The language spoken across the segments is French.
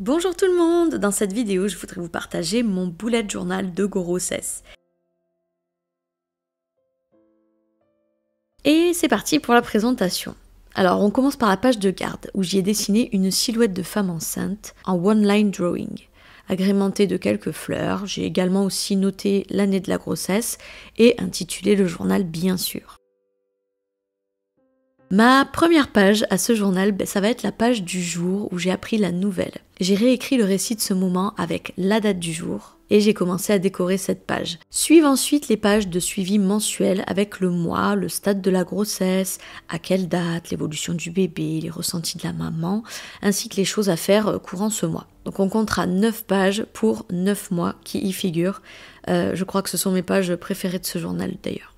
Bonjour tout le monde! Dans cette vidéo, je voudrais vous partager mon bullet journal de grossesse. Et c'est parti pour la présentation. Alors, on commence par la page de garde, où j'y ai dessiné une silhouette de femme enceinte en one-line drawing. Agrémentée de quelques fleurs, j'ai également aussi noté l'année de la grossesse et intitulé le journal bien sûr. Ma première page à ce journal, ça va être la page du jour où j'ai appris la nouvelle. J'ai réécrit le récit de ce moment avec la date du jour et j'ai commencé à décorer cette page. Suivent ensuite les pages de suivi mensuel avec le mois, le stade de la grossesse, à quelle date, l'évolution du bébé, les ressentis de la maman, ainsi que les choses à faire courant ce mois. Donc on comptera 9 pages pour 9 mois qui y figurent. Je crois que ce sont mes pages préférées de ce journal d'ailleurs.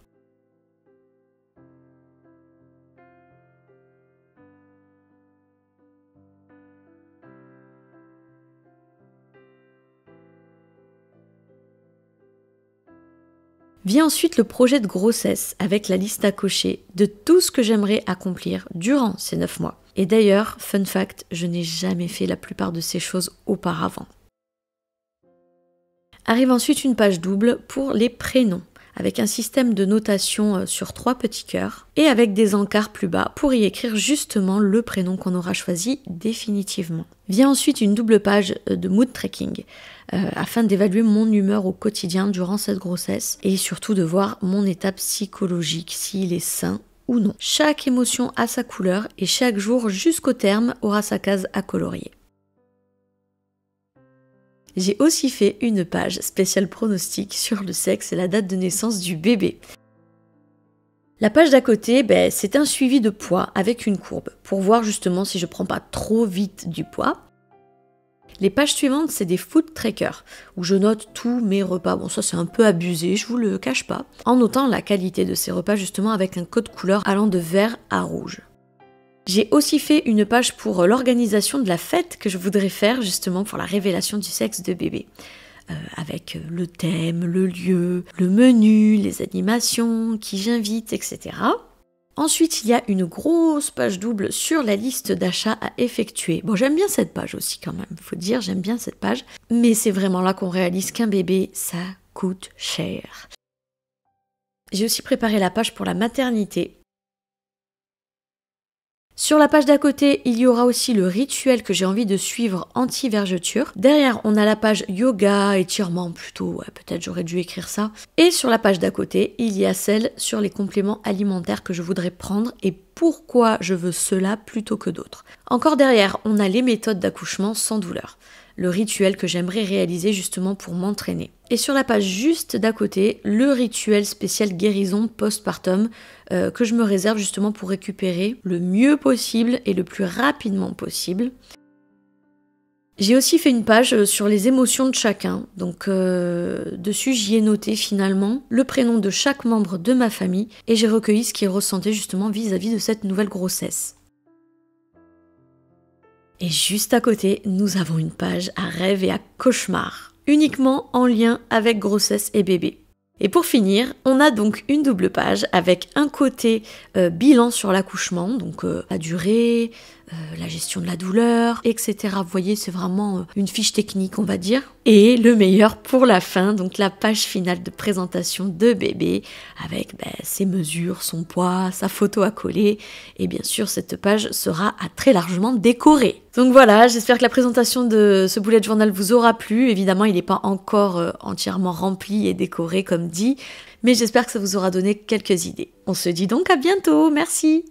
Vient ensuite le projet de grossesse avec la liste à cocher de tout ce que j'aimerais accomplir durant ces 9 mois. Et d'ailleurs, fun fact, je n'ai jamais fait la plupart de ces choses auparavant. Arrive ensuite une page double pour les prénoms, avec un système de notation sur 3 petits cœurs et avec des encarts plus bas pour y écrire justement le prénom qu'on aura choisi définitivement. Vient ensuite une double page de mood tracking afin d'évaluer mon humeur au quotidien durant cette grossesse et surtout de voir mon état psychologique, s'il est sain ou non. Chaque émotion a sa couleur et chaque jour jusqu'au terme aura sa case à colorier. J'ai aussi fait une page spéciale pronostic sur le sexe et la date de naissance du bébé. La page d'à côté, c'est un suivi de poids avec une courbe pour voir justement si je prends pas trop vite du poids. Les pages suivantes, c'est des food trackers où je note tous mes repas. Bon, ça c'est un peu abusé, je vous le cache pas. En notant la qualité de ces repas justement avec un code couleur allant de vert à rouge. J'ai aussi fait une page pour l'organisation de la fête que je voudrais faire justement pour la révélation du sexe de bébé. Avec le thème, le lieu, le menu, les animations, qui j'invite, etc. Ensuite, il y a une grosse page double sur la liste d'achats à effectuer. Bon, j'aime bien cette page aussi quand même, faut dire, j'aime bien cette page. Mais c'est vraiment là qu'on réalise qu'un bébé, ça coûte cher. J'ai aussi préparé la page pour la maternité. Sur la page d'à côté, il y aura aussi le rituel que j'ai envie de suivre anti-vergeture. Derrière, on a la page yoga, étirement plutôt, peut-être j'aurais dû écrire ça. Et sur la page d'à côté, il y a celle sur les compléments alimentaires que je voudrais prendre et pourquoi je veux cela plutôt que d'autres. Encore derrière, on a les méthodes d'accouchement sans douleur. Le rituel que j'aimerais réaliser justement pour m'entraîner. Et sur la page juste d'à côté, le rituel spécial guérison postpartum que je me réserve justement pour récupérer le mieux possible et le plus rapidement possible. J'ai aussi fait une page sur les émotions de chacun. Donc dessus, j'y ai noté finalement le prénom de chaque membre de ma famille et j'ai recueilli ce qu'ils ressentaient justement vis-à-vis de cette nouvelle grossesse. Et juste à côté, nous avons une page à rêve et à cauchemar, uniquement en lien avec grossesse et bébé. Et pour finir, on a donc une double page avec un côté bilan sur l'accouchement, donc la durée, la gestion de la douleur, etc. Vous voyez, c'est vraiment une fiche technique, on va dire. Et le meilleur pour la fin, donc la page finale de présentation de bébé avec ses mesures, son poids, sa photo à coller. Et bien sûr, cette page sera à très largement décorée. Donc voilà, j'espère que la présentation de ce bullet journal vous aura plu. Évidemment, il n'est pas encore entièrement rempli et décoré comme dit, mais j'espère que ça vous aura donné quelques idées. On se dit donc à bientôt, merci!